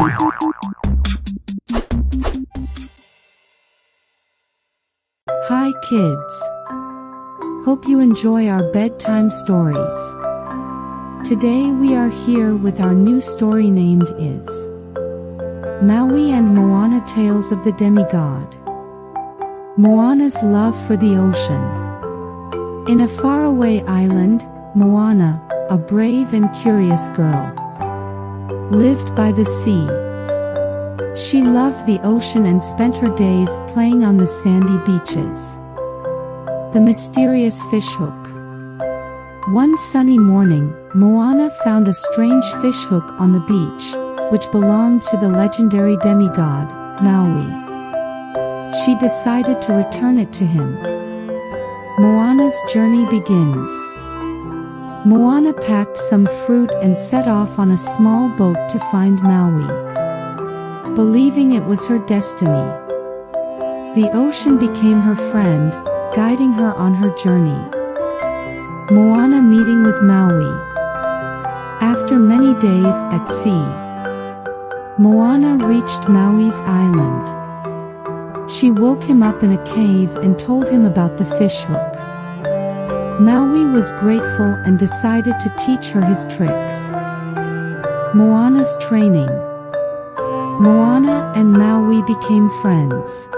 Hi kids! Hope you enjoy our bedtime stories. Today we are here with our new story named is Maui and Moana Tales of the Demigod. Moana's love for the ocean. In a faraway island, Moana, a brave and curious girl, lived by the sea. She loved the ocean and spent her days playing on the sandy beaches. The mysterious fishhook. One sunny morning, Moana found a strange fishhook on the beach, which belonged to the legendary demigod, Maui. She decided to return it to him. Moana's journey begins. Moana packed some fruit and set off on a small boat to find Maui, believing it was her destiny. The ocean became her friend, guiding her on her journey. Moana meeting with Maui. After many days at sea, Moana reached Maui's island. She woke him up in a cave and told him about the fishhook. Maui was grateful and decided to teach her his tricks. Moana's training. Moana and Maui became friends.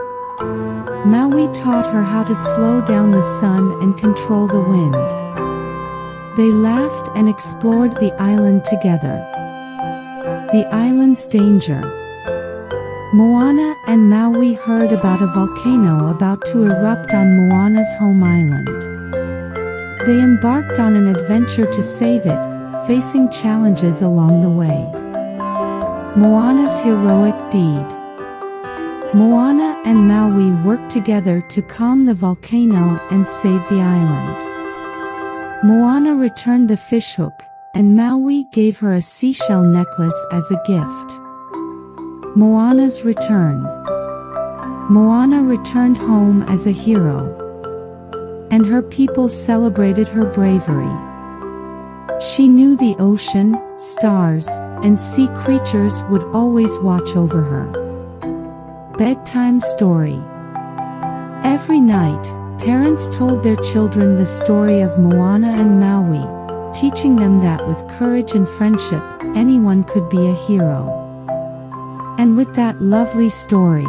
Maui taught her how to slow down the sun and control the wind. They laughed and explored the island together. The island's danger. Moana and Maui heard about a volcano about to erupt on Moana's home island. They embarked on an adventure to save it, facing challenges along the way. Moana's heroic deed. Moana and Maui worked together to calm the volcano and save the island. Moana returned the fishhook, and Maui gave her a seashell necklace as a gift. Moana's return. Moana returned home as a hero, and her people celebrated her bravery. She knew the ocean, stars, and sea creatures would always watch over her. Bedtime story. Every night, parents told their children the story of Moana and Maui, teaching them that with courage and friendship, anyone could be a hero. And with that lovely story,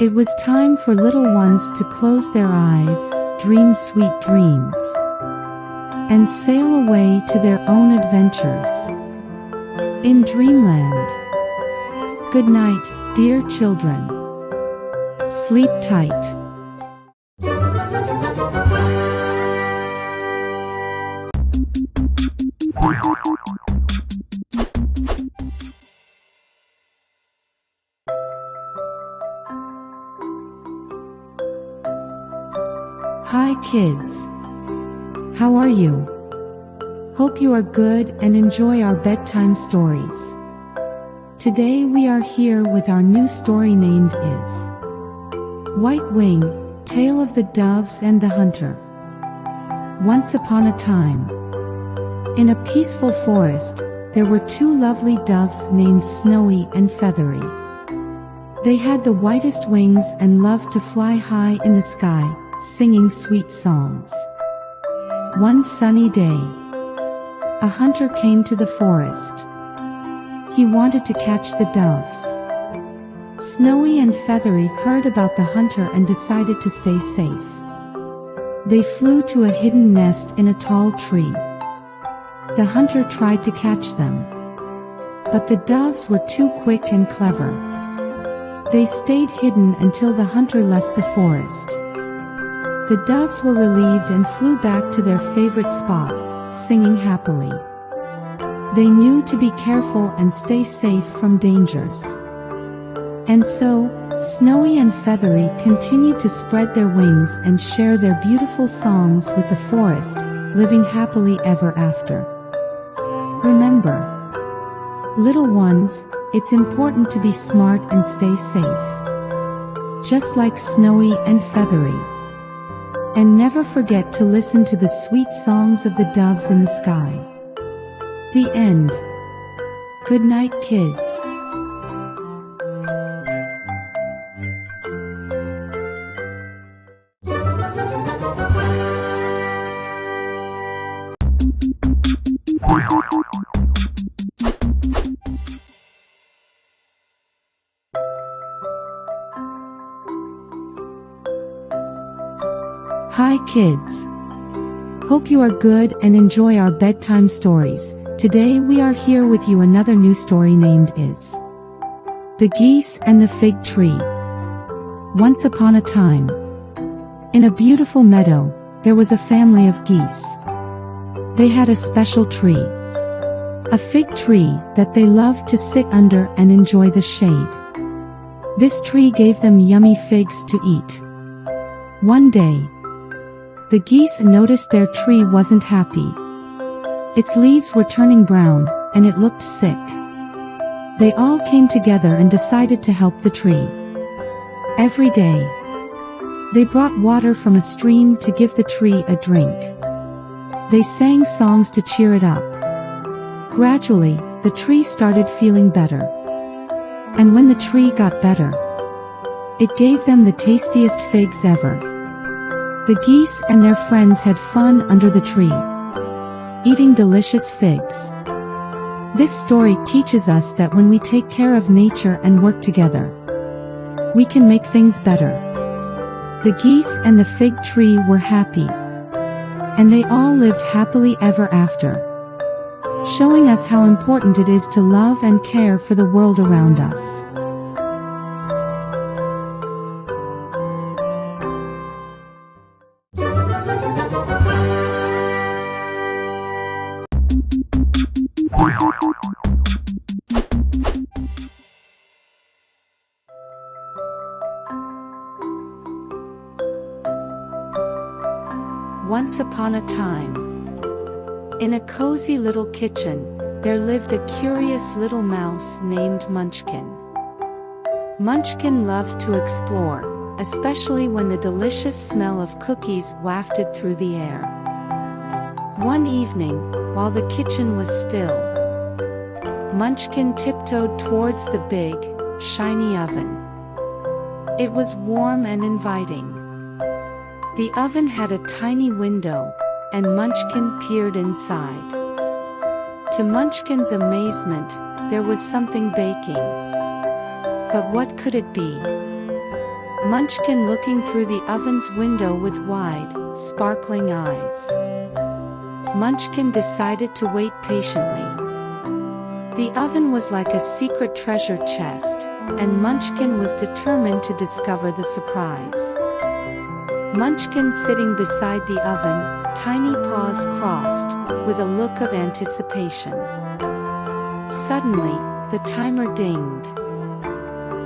it was time for little ones to close their eyes, dream sweet dreams, and sail away to their own adventures in dreamland. Good night, dear children. Sleep tight. Hi kids. How are you? Hope you are good and enjoy our bedtime stories. Today we are here with our new story named is White Wing, Tale of the Doves and the Hunter. Once upon a time, in a peaceful forest, there were two lovely doves named Snowy and Feathery. They had the whitest wings and loved to fly high in the sky, singing sweet songs. One sunny day, a hunter came to the forest. He wanted to catch the doves. Snowy and Feathery heard about the hunter and decided to stay safe. They flew to a hidden nest in a tall tree. The hunter tried to catch them, but the doves were too quick and clever. They stayed hidden until the hunter left the forest. The doves were relieved and flew back to their favorite spot, singing happily. They knew to be careful and stay safe from dangers. And so, Snowy and Feathery continued to spread their wings and share their beautiful songs with the forest, living happily ever after. Remember, little ones, it's important to be smart and stay safe, just like Snowy and Feathery. And never forget to listen to the sweet songs of the doves in the sky. The end. Good night, kids. Hi kids! Hope you are good and enjoy our bedtime stories. Today we are here with you another new story named is The Geese and the Fig Tree. Once upon a time, in a beautiful meadow, there was a family of geese. They had a special tree, a fig tree that they loved to sit under and enjoy the shade. This tree gave them yummy figs to eat. One day, the geese noticed their tree wasn't happy. Its leaves were turning brown, and it looked sick. They all came together and decided to help the tree. Every day, they brought water from a stream to give the tree a drink. They sang songs to cheer it up. Gradually, the tree started feeling better. And when the tree got better, it gave them the tastiest figs ever. The geese and their friends had fun under the tree, eating delicious figs. This story teaches us that when we take care of nature and work together, we can make things better. The geese and the fig tree were happy, and they all lived happily ever after, showing us how important it is to love and care for the world around us. Once upon a time, in a cozy little kitchen, there lived a curious little mouse named Munchkin. Munchkin loved to explore, especially when the delicious smell of cookies wafted through the air. One evening, while the kitchen was still, Munchkin tiptoed towards the big, shiny oven. It was warm and inviting. The oven had a tiny window, and Munchkin peered inside. To Munchkin's amazement, there was something baking. But what could it be? Munchkin looking through the oven's window with wide, sparkling eyes. Munchkin decided to wait patiently. The oven was like a secret treasure chest, and Munchkin was determined to discover the surprise. Munchkin sitting beside the oven, tiny paws crossed, with a look of anticipation. Suddenly, the timer dinged.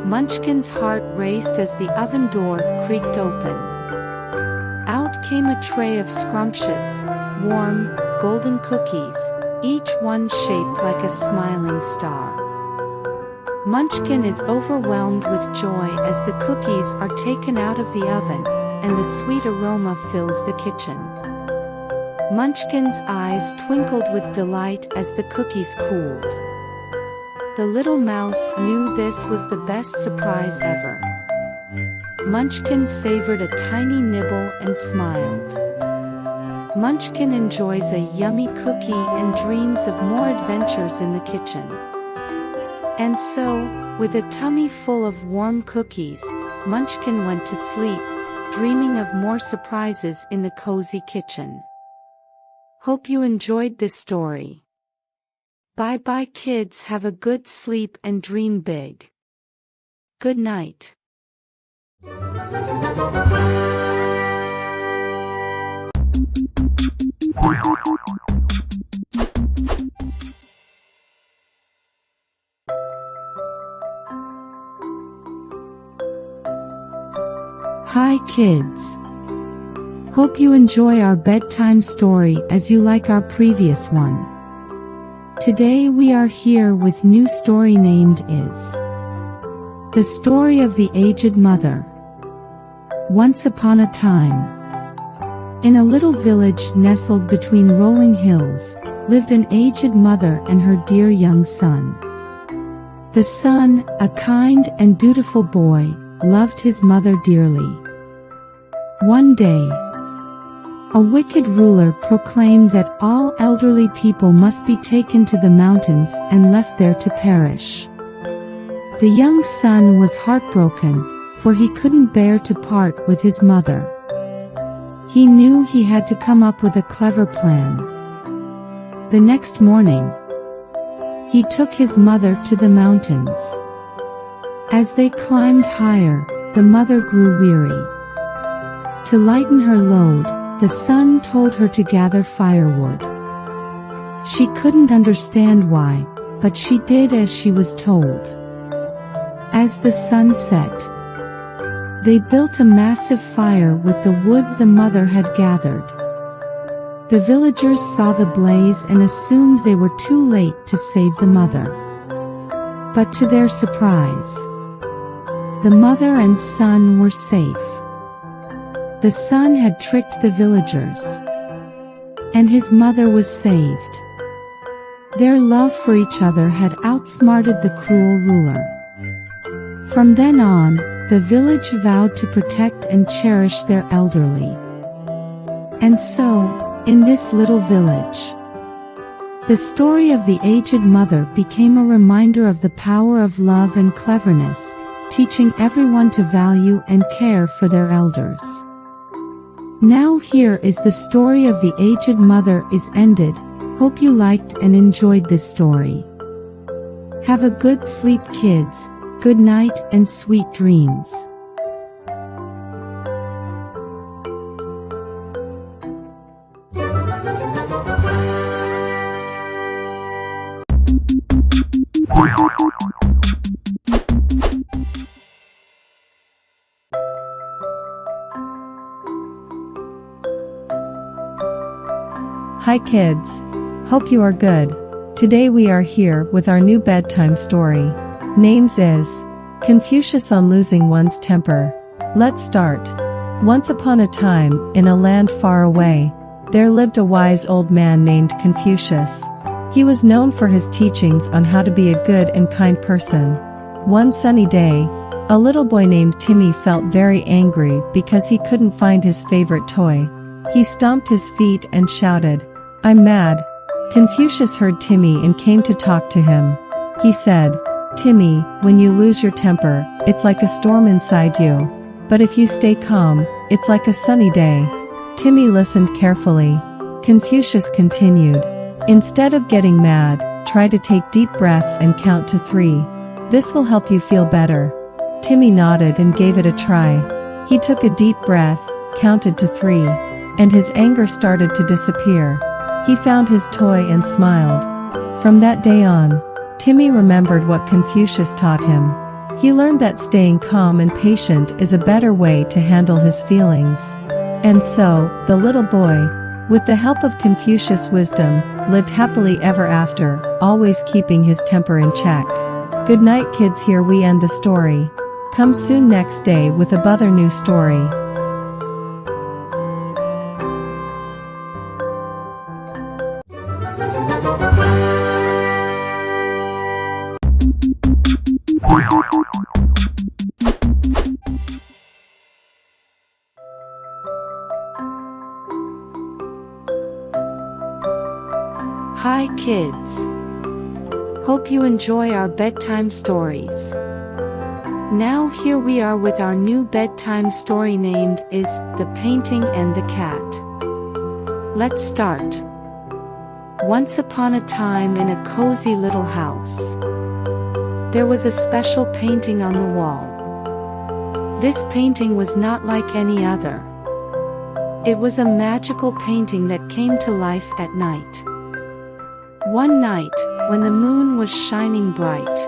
Munchkin's heart raced as the oven door creaked open. Out came a tray of scrumptious, warm, golden cookies, each one shaped like a smiling star. Munchkin is overwhelmed with joy as the cookies are taken out of the oven, and the sweet aroma fills the kitchen. Munchkin's eyes twinkled with delight as the cookies cooled. The little mouse knew this was the best surprise ever. Munchkin savored a tiny nibble and smiled. Munchkin enjoys a yummy cookie and dreams of more adventures in the kitchen. And so, with a tummy full of warm cookies, Munchkin went to sleep, dreaming of more surprises in the cozy kitchen. Hope you enjoyed this story. Bye bye kids, have a good sleep and dream big. Good night. Hi kids! Hope you enjoy our bedtime story as you like our previous one. Today we are here with new story named is The Story of the Aged Mother. Once upon a time, in a little village nestled between rolling hills, lived an aged mother and her dear young son. The son, a kind and dutiful boy, loved his mother dearly. One day, a wicked ruler proclaimed that all elderly people must be taken to the mountains and left there to perish. The young son was heartbroken, for he couldn't bear to part with his mother. He knew he had to come up with a clever plan. The next morning, he took his mother to the mountains. As they climbed higher, the mother grew weary. To lighten her load, the son told her to gather firewood. She couldn't understand why, but she did as she was told. As the sun set, they built a massive fire with the wood the mother had gathered. The villagers saw the blaze and assumed they were too late to save the mother. But to their surprise, the mother and son were safe. The son had tricked the villagers, and his mother was saved. Their love for each other had outsmarted the cruel ruler. From then on, the village vowed to protect and cherish their elderly. And so, in this little village, the story of the aged mother became a reminder of the power of love and cleverness, teaching everyone to value and care for their elders. Now here is the story of the aged mother is ended. Hope you liked and enjoyed this story. Have a good sleep, kids. Good night and sweet dreams. Hi kids. Hope you are good. Today we are here with our new bedtime story. Names is Confucius on Losing One's Temper. Let's start. Once upon a time, in a land far away, there lived a wise old man named Confucius. He was known for his teachings on how to be a good and kind person. One sunny day, a little boy named Timmy felt very angry because he couldn't find his favorite toy. He stomped his feet and shouted, "I'm mad." Confucius heard Timmy and came to talk to him. He said, "Timmy, when you lose your temper, it's like a storm inside you. But if you stay calm, it's like a sunny day." Timmy listened carefully. Confucius continued, "Instead of getting mad, try to take deep breaths and count to 3. This will help you feel better." Timmy nodded and gave it a try. He took a deep breath, counted to 3, and his anger started to disappear. He found his toy and smiled. From that day on, Timmy remembered what Confucius taught him. He learned that staying calm and patient is a better way to handle his feelings. And so, the little boy, with the help of Confucius' wisdom, lived happily ever after, always keeping his temper in check. Good night kids, here we end the story. Come soon next day with a other new story. Hi kids. Hope you enjoy our bedtime stories. Now here we are with our new bedtime story named is The Painting and the Cat. Let's start. Once upon a time in a cozy little house, there was a special painting on the wall. This painting was not like any other. It was a magical painting that came to life at night. One night, when the moon was shining bright,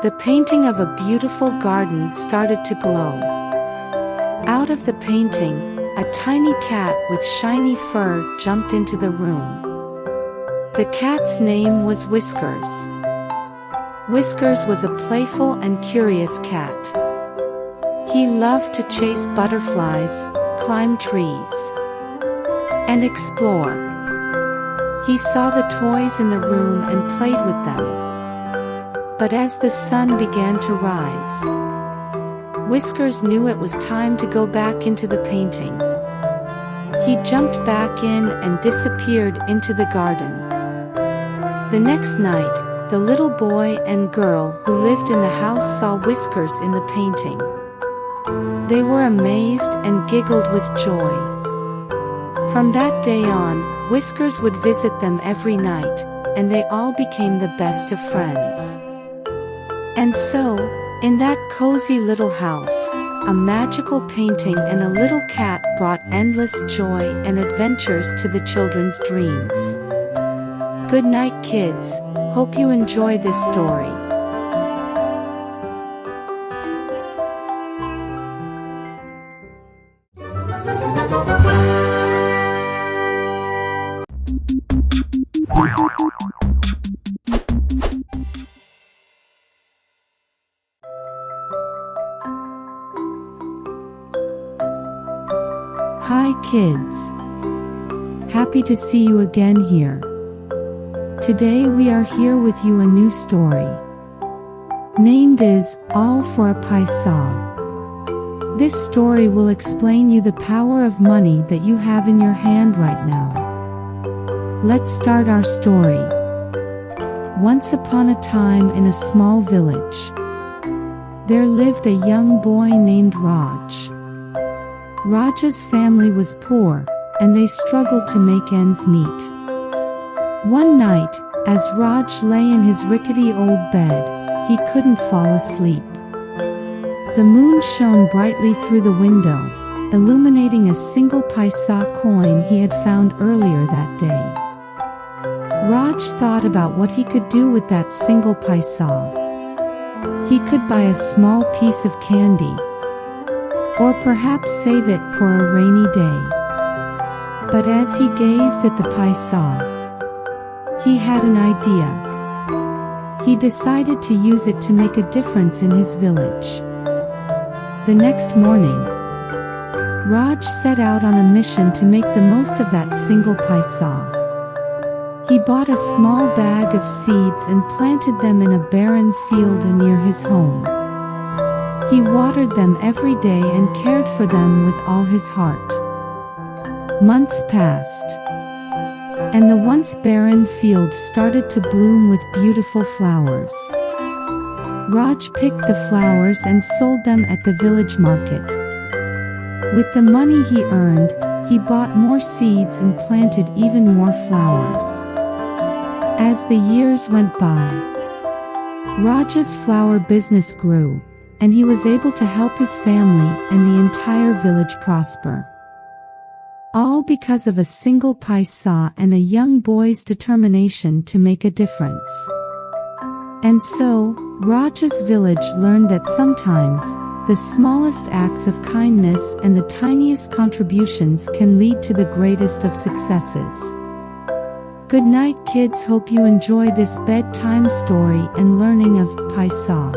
the painting of a beautiful garden started to glow. Out of the painting, a tiny cat with shiny fur jumped into the room. The cat's name was Whiskers. Whiskers was a playful and curious cat. He loved to chase butterflies, climb trees, and explore. He saw the toys in the room and played with them. But as the sun began to rise, Whiskers knew it was time to go back into the painting. He jumped back in and disappeared into the garden. The next night, the little boy and girl who lived in the house saw Whiskers in the painting. They were amazed and giggled with joy. From that day on, Whiskers would visit them every night, and they all became the best of friends. And so, in that cozy little house, a magical painting and a little cat brought endless joy and adventures to the children's dreams. Good night, kids. Hope you enjoy this story. Hi kids! Happy to see you again here. Today we are here with you a new story. Named is All for a Paisa. This story will explain you the power of money that you have in your hand right now. Let's start our story. Once upon a time in a small village, there lived a young boy named Raj. Raj's family was poor, and they struggled to make ends meet. One night, as Raj lay in his rickety old bed, he couldn't fall asleep. The moon shone brightly through the window, illuminating a single paisa coin he had found earlier that day. Raj thought about what he could do with that single paisa. He could buy a small piece of candy, or perhaps save it for a rainy day. But as he gazed at the paisa, he had an idea. He decided to use it to make a difference in his village. The next morning, Raj set out on a mission to make the most of that single paisa. He bought a small bag of seeds and planted them in a barren field near his home. He watered them every day and cared for them with all his heart. Months passed, and the once barren field started to bloom with beautiful flowers. Raj picked the flowers and sold them at the village market. With the money he earned, he bought more seeds and planted even more flowers. As the years went by, Raj's flower business grew, and he was able to help his family and the entire village prosper. All because of a single paisa and a young boy's determination to make a difference. And so, Raj's village learned that sometimes, the smallest acts of kindness and the tiniest contributions can lead to the greatest of successes. Good night, kids. Hope you enjoy this bedtime story and learning of paisa.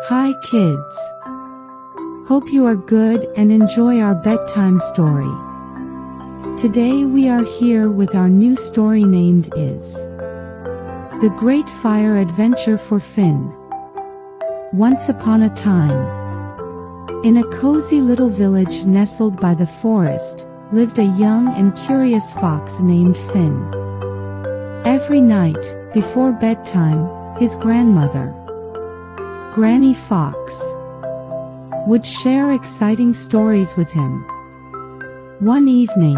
Hi kids! Hope you are good and enjoy our bedtime story. Today we are here with our new story named is The Great Fire Adventure for Finn. Once upon a time, in a cozy little village nestled by the forest, lived a young and curious fox named Finn. Every night, before bedtime, his grandmother, Granny Fox, would share exciting stories with him. One evening,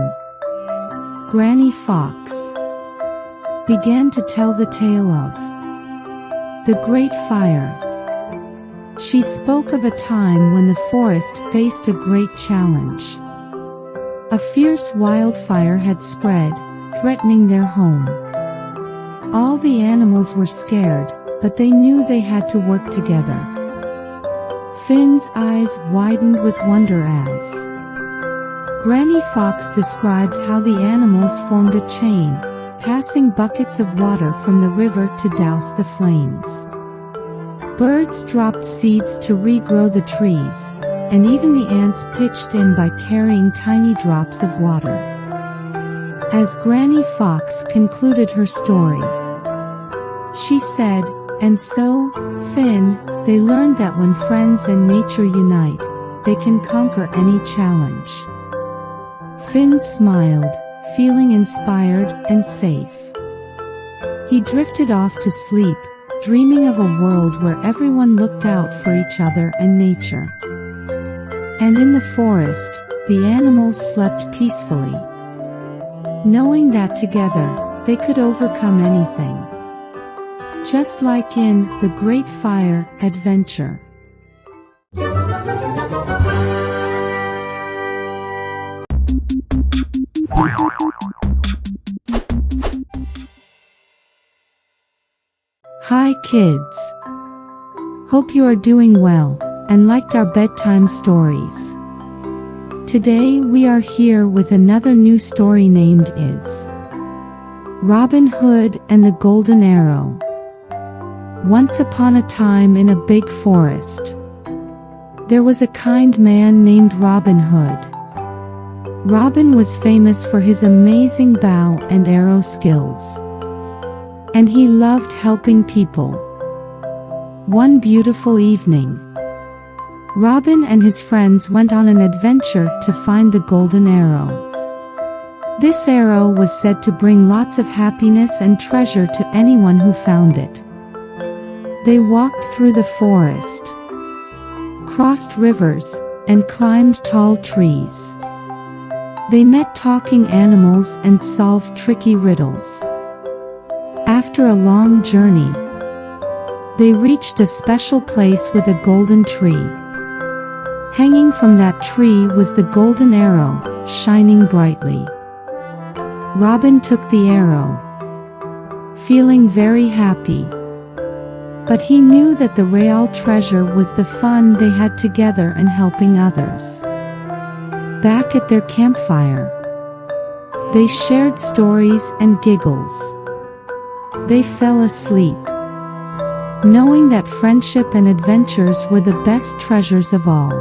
Granny Fox began to tell the tale of the Great Fire. She spoke of a time when the forest faced a great challenge. A fierce wildfire had spread, threatening their home. All the animals were scared, but they knew they had to work together. Finn's eyes widened with wonder as Granny Fox described how the animals formed a chain, passing buckets of water from the river to douse the flames. Birds dropped seeds to regrow the trees, and even the ants pitched in by carrying tiny drops of water. As Granny Fox concluded her story, she said, "And so, Finn, they learned that when friends and nature unite, they can conquer any challenge." Finn smiled, feeling inspired and safe. He drifted off to sleep, dreaming of a world where everyone looked out for each other and nature. And in the forest, the animals slept peacefully, knowing that together, they could overcome anything. Just like in The Great Fire Adventure. Hi kids! Hope you are doing well, and liked our bedtime stories. Today we are here with another new story named is Robin Hood and the Golden Arrow. Once upon a time in a big forest, there was a kind man named Robin Hood. Robin was famous for his amazing bow and arrow skills, and he loved helping people. One beautiful evening, Robin and his friends went on an adventure to find the golden arrow. This arrow was said to bring lots of happiness and treasure to anyone who found it. They walked through the forest, crossed rivers, and climbed tall trees. They met talking animals and solved tricky riddles. After a long journey, they reached a special place with a golden tree. Hanging from that tree was the golden arrow, shining brightly. Robin took the arrow, feeling very happy. But he knew that the real treasure was the fun they had together and helping others. Back at their campfire, they shared stories and giggles. They fell asleep, knowing that friendship and adventures were the best treasures of all.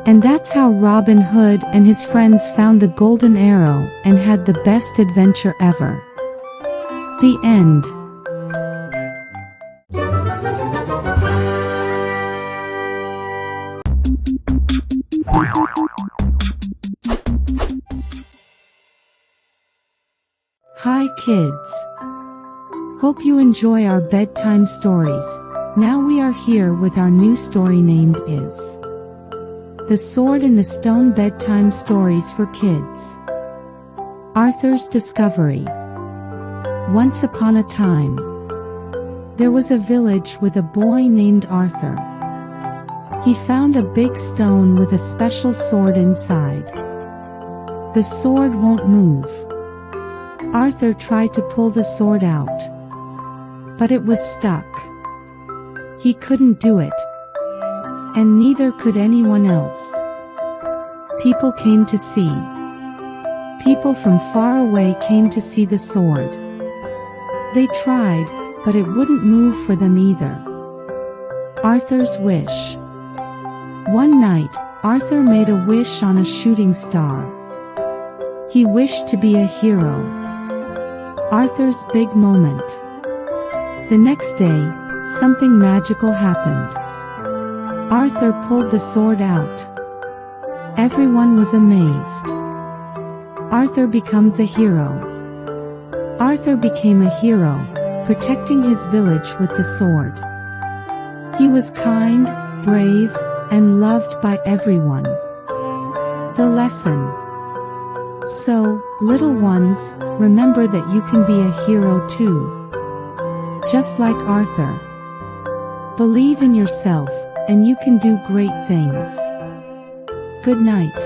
And that's how Robin Hood and his friends found the golden arrow and had the best adventure ever. The end. Hi kids! Hope you enjoy our bedtime stories. Now we are here with our new story named is The Sword and the Stone Bedtime Stories for Kids. Arthur's Discovery. Once upon a time, there was a village with a boy named Arthur. He found a big stone with a special sword inside. The sword won't move. Arthur tried to pull the sword out, but it was stuck. He couldn't do it, and neither could anyone else. People came to see. People from far away came to see the sword. They tried, but it wouldn't move for them either. Arthur's wish. One night, Arthur made a wish on a shooting star. He wished to be a hero. Arthur's big moment. The next day, something magical happened. Arthur pulled the sword out. Everyone was amazed. Arthur becomes a hero. Arthur became a hero, protecting his village with the sword. He was kind, brave, and loved by everyone. The lesson. So, little ones, remember that you can be a hero too. Just like Arthur. Believe in yourself, and you can do great things. Good night.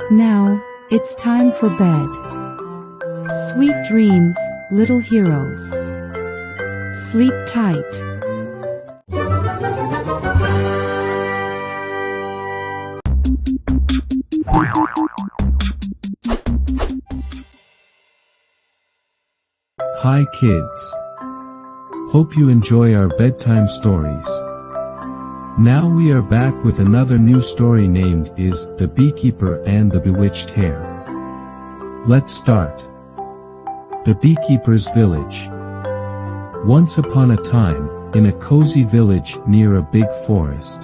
Now, it's time for bed. Sweet dreams, little heroes. Sleep tight. Hi kids! Hope you enjoy our bedtime stories. Now we are back with another new story named is The Beekeeper and the Bewitched Hare. Let's start. The Beekeeper's Village. Once upon a time, in a cozy village near a big forest,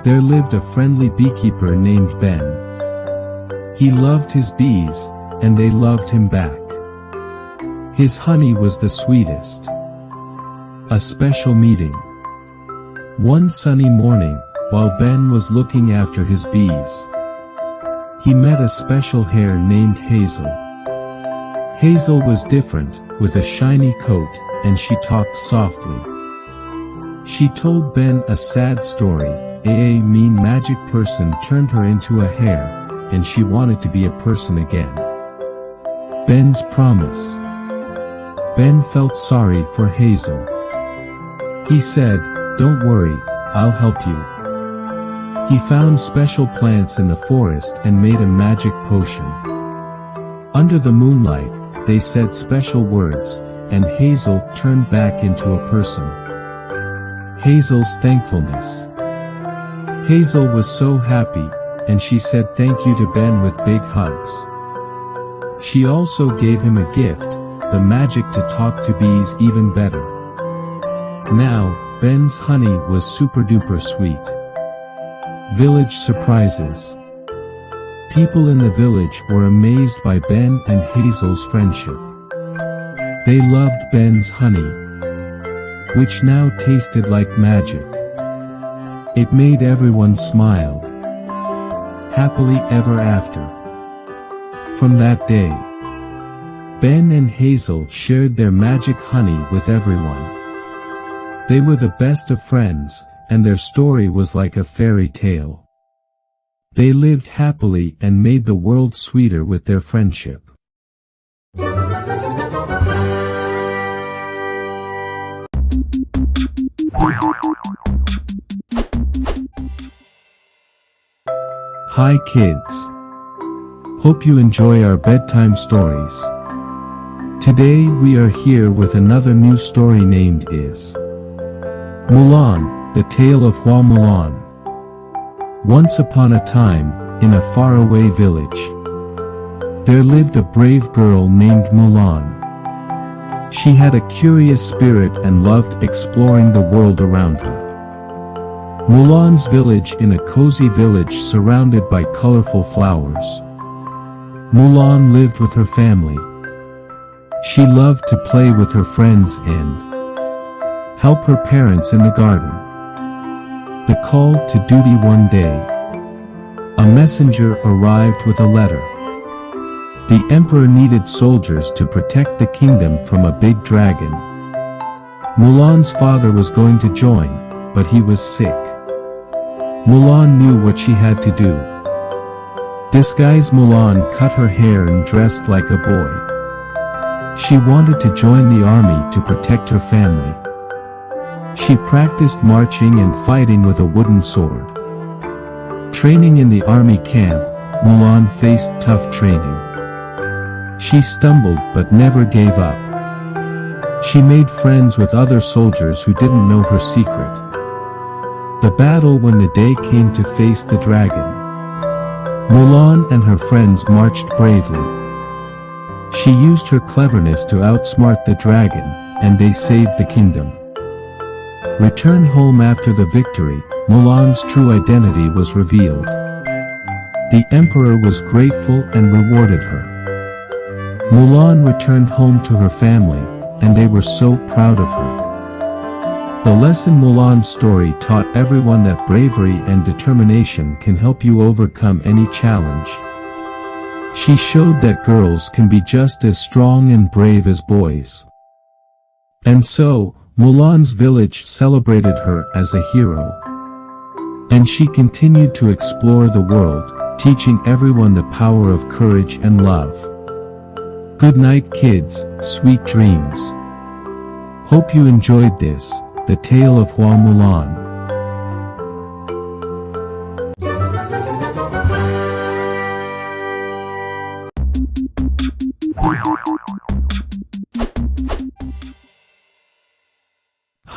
there lived a friendly beekeeper named Ben. He loved his bees, and they loved him back. His honey was the sweetest. A special meeting. One sunny morning, while Ben was looking after his bees, he met a special hare named Hazel. Hazel was different, with a shiny coat, and she talked softly. She told Ben a sad story. A mean magic person turned her into a hare, and she wanted to be a person again. Ben's promise. Ben felt sorry for Hazel. He said, "Don't worry, I'll help you." He found special plants in the forest and made a magic potion. Under the moonlight, they said special words, and Hazel turned back into a person. Hazel's thankfulness. Hazel was so happy, and she said thank you to Ben with big hugs. She also gave him a gift, the magic to talk to bees even better. Now, Ben's honey was super duper sweet. Village surprises. People in the village were amazed by Ben and Hazel's friendship. They loved Ben's honey, which now tasted like magic. It made everyone smile. Happily ever after. From that day, Ben and Hazel shared their magic honey with everyone. They were the best of friends, and their story was like a fairy tale. They lived happily and made the world sweeter with their friendship. Hi kids. Hope you enjoy our bedtime stories. Today we are here with another new story named is Mulan, the Tale of Mulan. Once upon a time, in a faraway village, there lived a brave girl named Mulan. She had a curious spirit and loved exploring the world around her. Mulan's village in a cozy village surrounded by colorful flowers. Mulan lived with her family. She loved to play with her friends and help her parents in the garden. The call to duty one day. A messenger arrived with a letter. The emperor needed soldiers to protect the kingdom from a big dragon. Mulan's father was going to join, but he was sick. Mulan knew what she had to do. Disguised Mulan cut her hair and dressed like a boy. She wanted to join the army to protect her family. She practiced marching and fighting with a wooden sword. Training in the army camp, Mulan faced tough training. She stumbled but never gave up. She made friends with other soldiers who didn't know her secret. The battle when the day came to face the dragon. Mulan and her friends marched bravely. She used her cleverness to outsmart the dragon, and they saved the kingdom. Returned home after the victory, Mulan's true identity was revealed. The emperor was grateful and rewarded her. Mulan returned home to her family, and they were so proud of her. The lesson Mulan's story taught everyone that bravery and determination can help you overcome any challenge. She showed that girls can be just as strong and brave as boys. And so, Mulan's village celebrated her as a hero. And she continued to explore the world, teaching everyone the power of courage and love. Good night kids, sweet dreams. Hope you enjoyed this, the Tale of Mulan.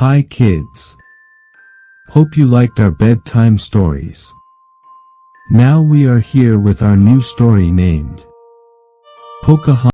Hi kids. Hope you liked our bedtime stories. Now we are here with our new story named Pocahontas.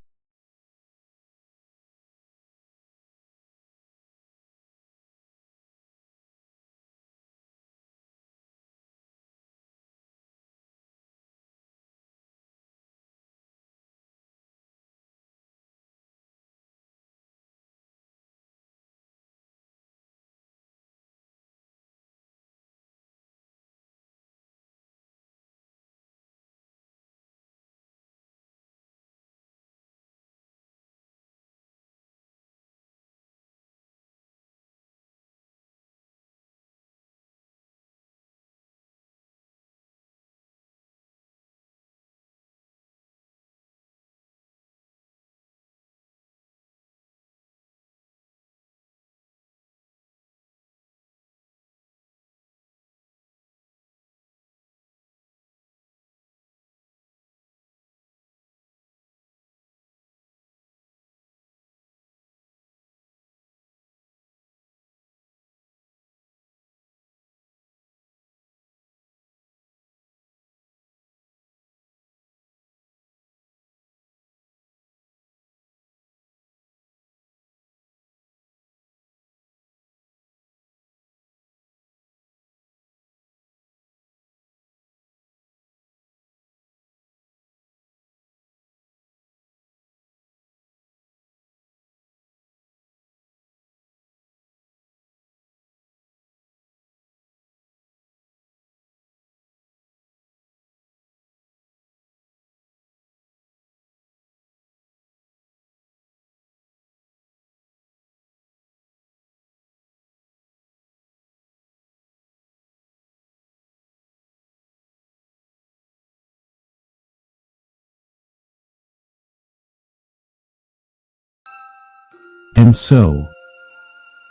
And so,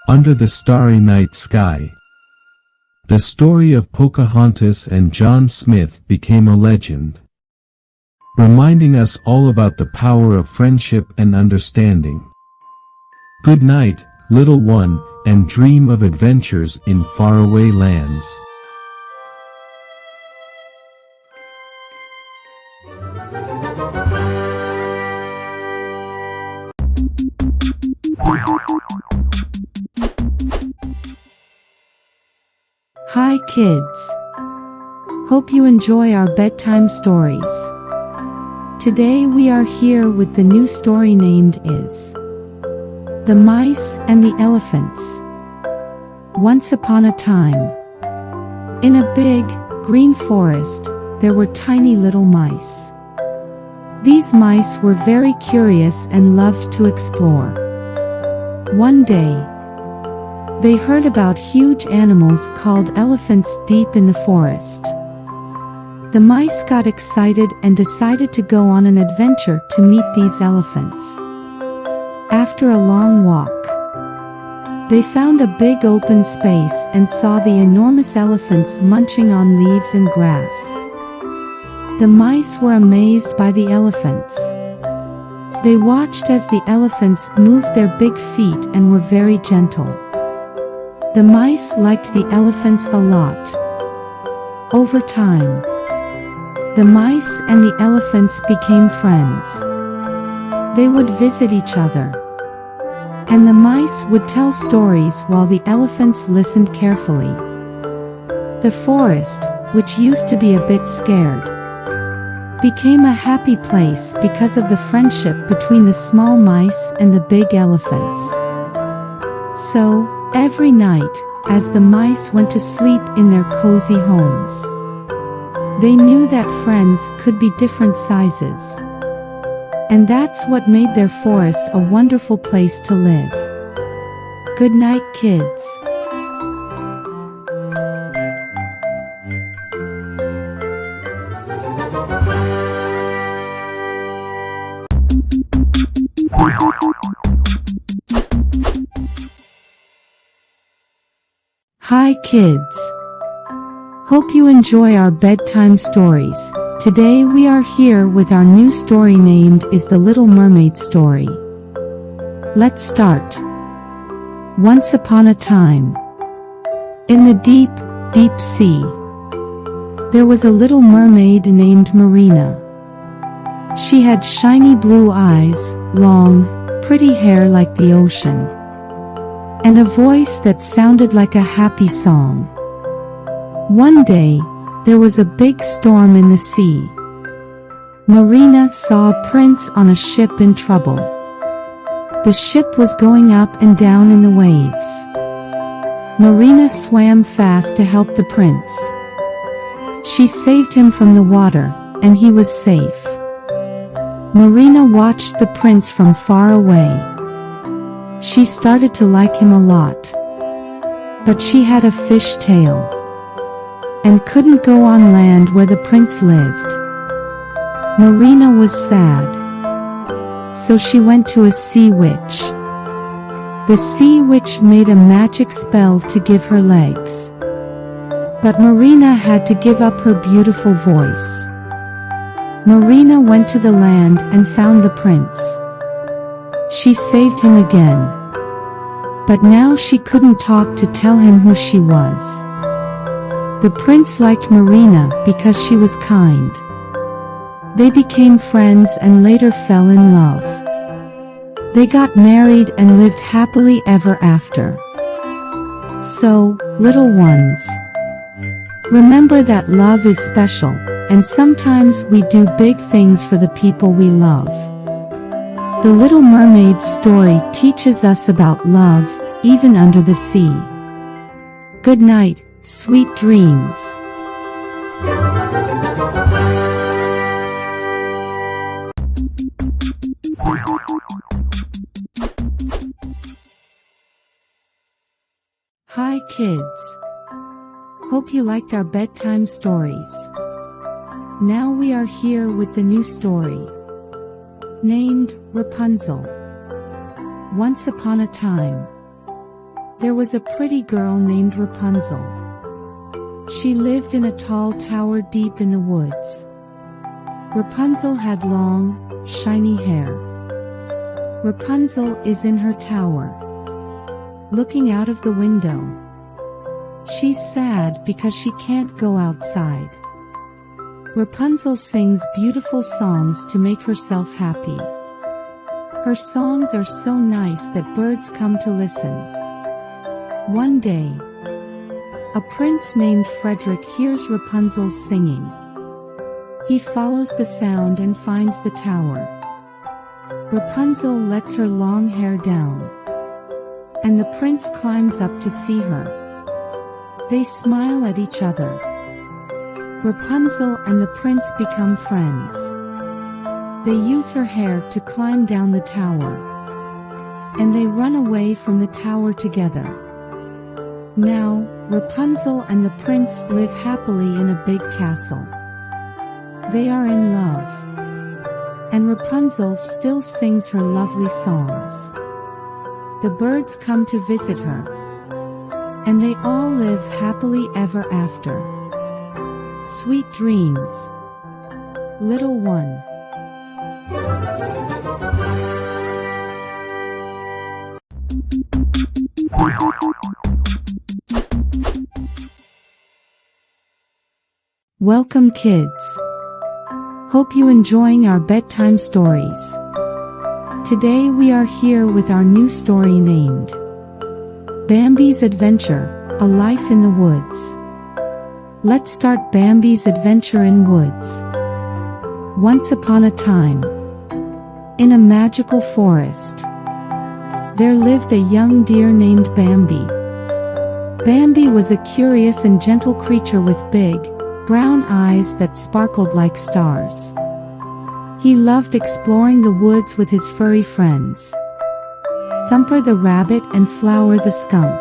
under the starry night sky, the story of Pocahontas and John Smith became a legend, reminding us all about the power of friendship and understanding. Good night, little one, and dream of adventures in faraway lands. Hi kids! Hope you enjoy our bedtime stories. Today we are here with the new story named is The Mice and the Elephants. Once upon a time, in a big, green forest, there were tiny little mice. These mice were very curious and loved to explore. One day, they heard about huge animals called elephants deep in the forest. The mice got excited and decided to go on an adventure to meet these elephants. After a long walk, they found a big open space and saw the enormous elephants munching on leaves and grass. The mice were amazed by the elephants. They watched as the elephants moved their big feet and were very gentle. The mice liked the elephants a lot. Over time, the mice and the elephants became friends. They would visit each other, and the mice would tell stories while the elephants listened carefully. The forest, which used to be a bit scared, became a happy place because of the friendship between the small mice and the big elephants. So, every night, as the mice went to sleep in their cozy homes, they knew that friends could be different sizes. And that's what made their forest a wonderful place to live. Good night, kids. Hi kids! Hope you enjoy our bedtime stories. Today we are here with our new story named is the Little Mermaid story. Let's start. Once upon a time, in the deep, deep sea, there was a little mermaid named Marina. She had shiny blue eyes, long, pretty hair like the ocean, and a voice that sounded like a happy song. One day, there was a big storm in the sea. Marina saw a prince on a ship in trouble. The ship was going up and down in the waves. Marina swam fast to help the prince. She saved him from the water, and he was safe. Marina watched the prince from far away. She started to like him a lot. But she had a fish tail and couldn't go on land where the prince lived. Marina was sad. So she went to a sea witch. The sea witch made a magic spell to give her legs. But Marina had to give up her beautiful voice. Marina went to the land and found the prince. She saved him again. But now she couldn't talk to tell him who she was. The prince liked Marina because she was kind. They became friends and later fell in love. They got married and lived happily ever after. So, little ones, remember that love is special, and sometimes we do big things for the people we love. The Little Mermaid story teaches us about love, even under the sea. Good night, sweet dreams. Hi kids! Hope you liked our bedtime stories. Now we are here with the new story, named Rapunzel. Once upon a time, there was a pretty girl named Rapunzel. She lived in a tall tower deep in the woods. Rapunzel had long, shiny hair. Rapunzel is in her tower, looking out of the window. She's sad because she can't go outside. Rapunzel sings beautiful songs to make herself happy. Her songs are so nice that birds come to listen. One day, a prince named Frederick hears Rapunzel singing. He follows the sound and finds the tower. Rapunzel lets her long hair down, and the prince climbs up to see her. They smile at each other. Rapunzel and the prince become friends. They use her hair to climb down the tower, and they run away from the tower together. Now, Rapunzel and the prince live happily in a big castle. They are in love, and Rapunzel still sings her lovely songs. The birds come to visit her, and they all live happily ever after. Sweet dreams, little one. Welcome, kids. Hope you enjoying our bedtime stories. Today we are here with our new story named Bambis Adventure, A Life in the Woods. Let's start Bambi's adventure in woods. Once upon a time, in a magical forest, there lived a young deer named Bambi. Bambi was a curious and gentle creature with big, brown eyes that sparkled like stars. He loved exploring the woods with his furry friends, Thumper the rabbit and Flower the skunk.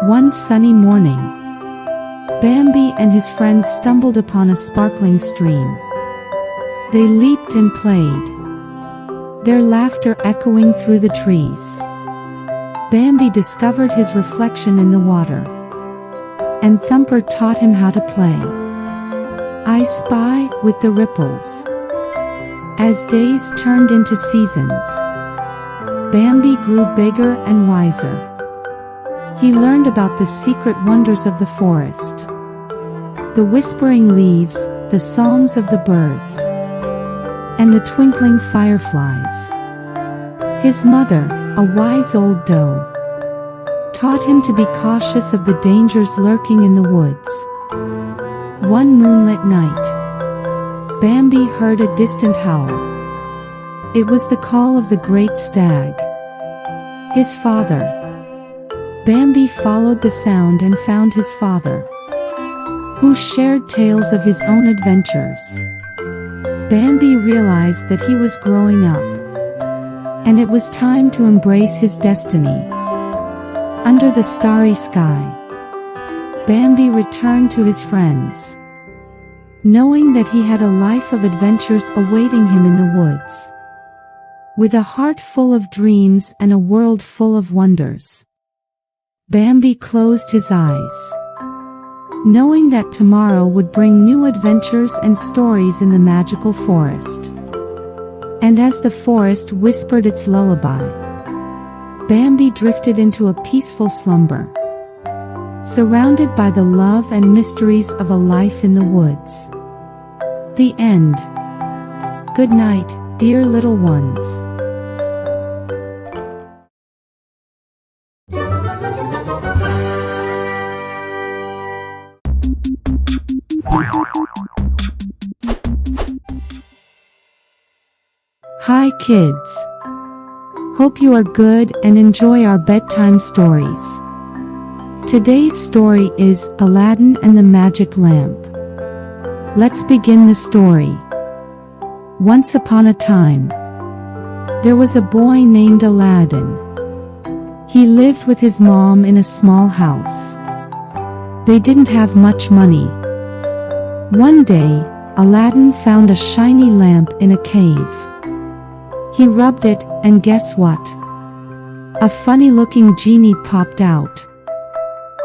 One sunny morning, Bambi and his friends stumbled upon a sparkling stream. They leaped and played, their laughter echoing through the trees. Bambi discovered his reflection in the water, and Thumper taught him how to play I Spy with the ripples. As days turned into seasons, Bambi grew bigger and wiser. He learned about the secret wonders of the forest, the whispering leaves, the songs of the birds, and the twinkling fireflies. His mother, a wise old doe, taught him to be cautious of the dangers lurking in the woods. One moonlit night, Bambi heard a distant howl. It was the call of the great stag, his father. Bambi followed the sound and found his father, who shared tales of his own adventures. Bambi realized that he was growing up, and it was time to embrace his destiny. Under the starry sky, Bambi returned to his friends, knowing that he had a life of adventures awaiting him in the woods. With a heart full of dreams and a world full of wonders, Bambi closed his eyes, knowing that tomorrow would bring new adventures and stories in the magical forest. And as the forest whispered its lullaby, Bambi drifted into a peaceful slumber, surrounded by the love and mysteries of a life in the woods. The end. Good night, dear little ones. Hi kids. Hope you are good and enjoy our bedtime stories. Today's story is Aladdin and the Magic Lamp. Let's begin the story. Once upon a time, there was a boy named Aladdin. He lived with his mom in a small house. They didn't have much money. One day, Aladdin found a shiny lamp in a cave. He rubbed it, and guess what? a funny-looking genie popped out.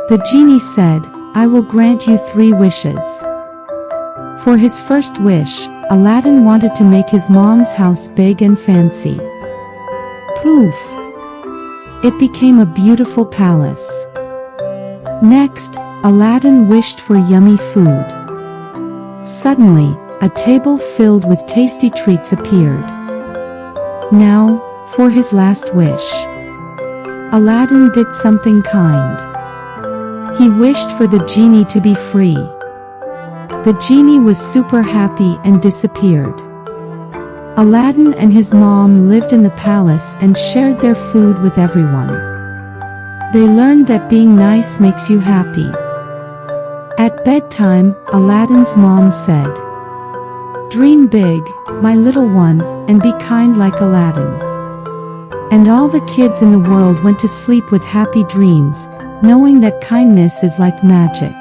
The genie said, "I will grant you 3 wishes." For his first wish, Aladdin wanted to make his mom's house big and fancy. Poof! It became a beautiful palace. Next, Aladdin wished for yummy food. Suddenly, a table filled with tasty treats appeared. Now, for his last wish. Aladdin did something kind. He wished for the genie to be free. The genie was super happy and disappeared. Aladdin and his mom lived in the palace and shared their food with everyone. They learned that being nice makes you happy. At bedtime, Aladdin's mom said, "Dream big, my little one, and be kind like Aladdin." And all the kids in the world went to sleep with happy dreams, knowing that kindness is like magic.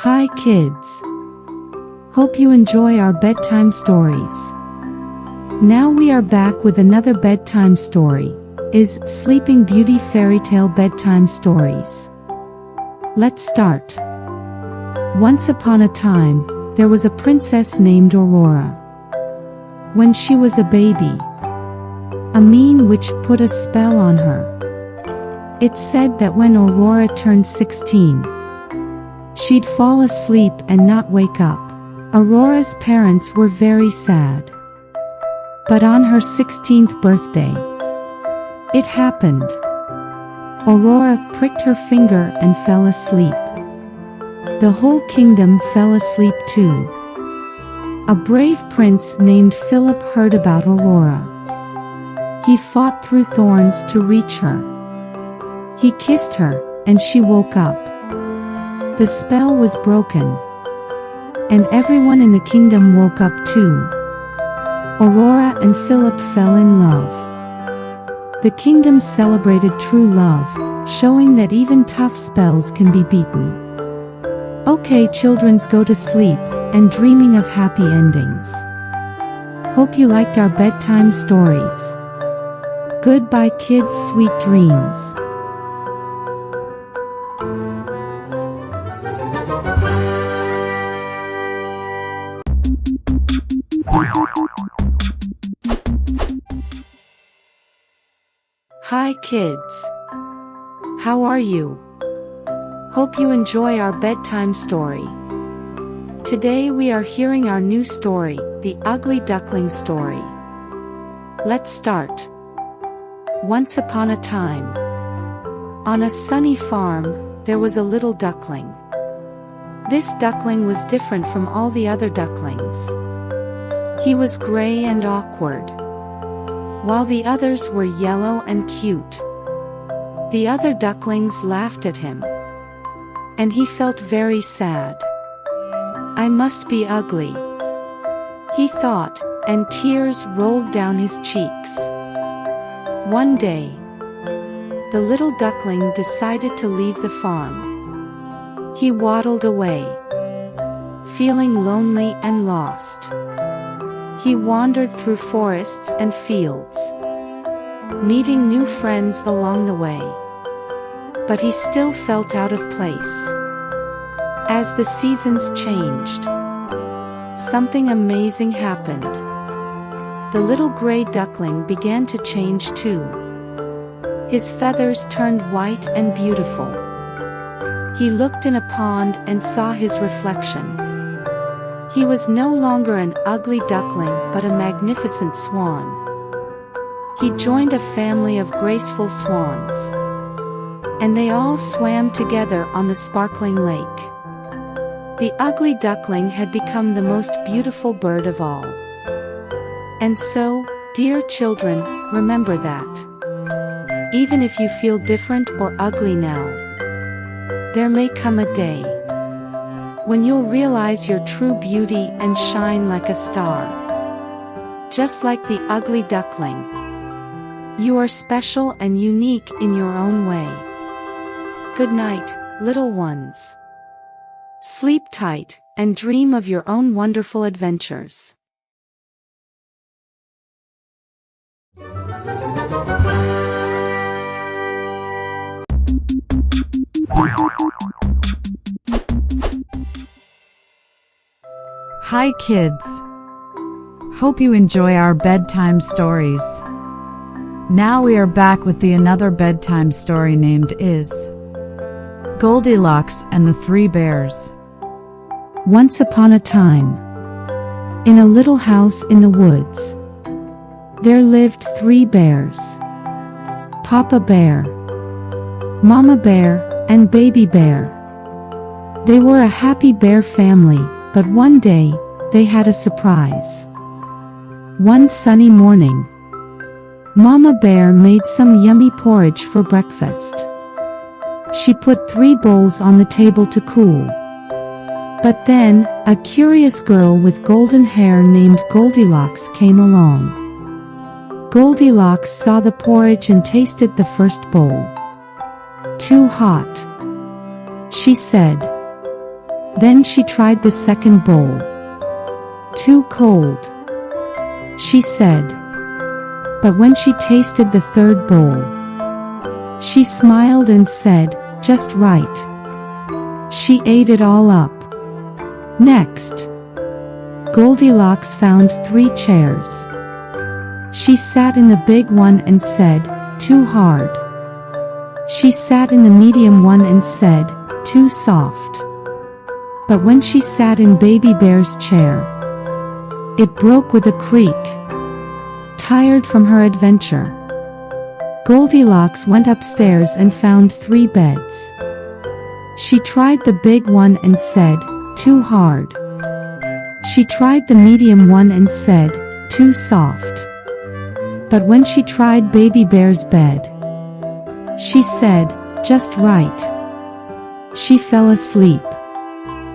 Hi kids! Hope you enjoy our bedtime stories. Now we are back with another bedtime story, is Sleeping Beauty Fairy Tale Bedtime Stories. Let's start. Once upon a time, there was a princess named Aurora. When she was a baby, a mean witch put a spell on her. It's said that when Aurora turned 16, she'd fall asleep and not wake up. Aurora's parents were very sad. But on her 16th birthday, it happened. Aurora pricked her finger and fell asleep. The whole kingdom fell asleep too. A brave prince named Philip heard about Aurora. He fought through thorns to reach her. He kissed her, and she woke up. The spell was broken, and everyone in the kingdom woke up too. Aurora and Philip fell in love. The kingdom celebrated true love, showing that even tough spells can be beaten. Okay, children's, go to sleep, and dreaming of happy endings. Hope you liked our bedtime stories. Goodbye kids, sweet dreams. Hi kids! How are you? Hope you enjoy our bedtime story. Today we are hearing our new story, The Ugly Duckling Story. Let's start. Once upon a time, on a sunny farm, there was a little duckling. This duckling was different from all the other ducklings. He was gray and awkward, while the others were yellow and cute. The other ducklings laughed at him, and he felt very sad. "I must be ugly," he thought, and tears rolled down his cheeks. One day, the little duckling decided to leave the farm. He waddled away, feeling lonely and lost. He wandered through forests and fields, meeting new friends along the way. But he still felt out of place. As the seasons changed, something amazing happened. The little gray duckling began to change too. His feathers turned white and beautiful. He looked in a pond and saw his reflection. He was no longer an ugly duckling but a magnificent swan. He joined a family of graceful swans, and they all swam together on the sparkling lake. The ugly duckling had become the most beautiful bird of all. And so, dear children, remember that even if you feel different or ugly now, there may come a day when you'll realize your true beauty and shine like a star. Just like the ugly duckling, you are special and unique in your own way. Good night, Little ones, sleep tight and dream of your own wonderful adventures. Hi kids! Hope you enjoy our bedtime stories. Now we are back with another bedtime story named Goldilocks and the Three Bears. Once upon a time, in a little house in the woods, there lived 3 bears: Papa Bear, Mama Bear, and Baby Bear. They were a happy bear family, but one day, they had a surprise. One sunny morning, Mama Bear made some yummy porridge for breakfast. She put 3 bowls on the table to cool. But then, a curious girl with golden hair named Goldilocks came along. Goldilocks saw the porridge and tasted the first bowl. "Too hot," she said. Then she tried the second bowl. "Too cold," she said. But when she tasted the third bowl, she smiled and said, "Just right." She ate it all up. Next, Goldilocks found 3 chairs. She sat in the big one and said, "Too hard." She sat in the medium one and said, "Too soft." But when she sat in Baby Bear's chair, it broke with a creak. Tired from her adventure, Goldilocks went upstairs and found 3 beds. She tried the big one and said, "Too hard." She tried the medium one and said, "Too soft." But when she tried Baby Bear's bed, she said, "Just right." She fell asleep.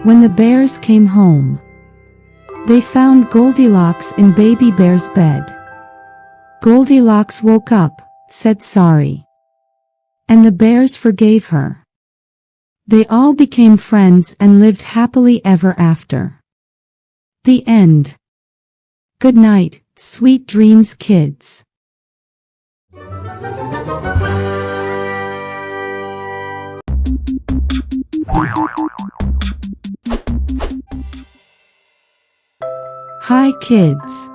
When the bears came home, they found Goldilocks in Baby Bear's bed. Goldilocks woke up, said sorry, and the bears forgave her. They all became friends and lived happily ever after. The end. Good night, sweet dreams, kids. Hi kids.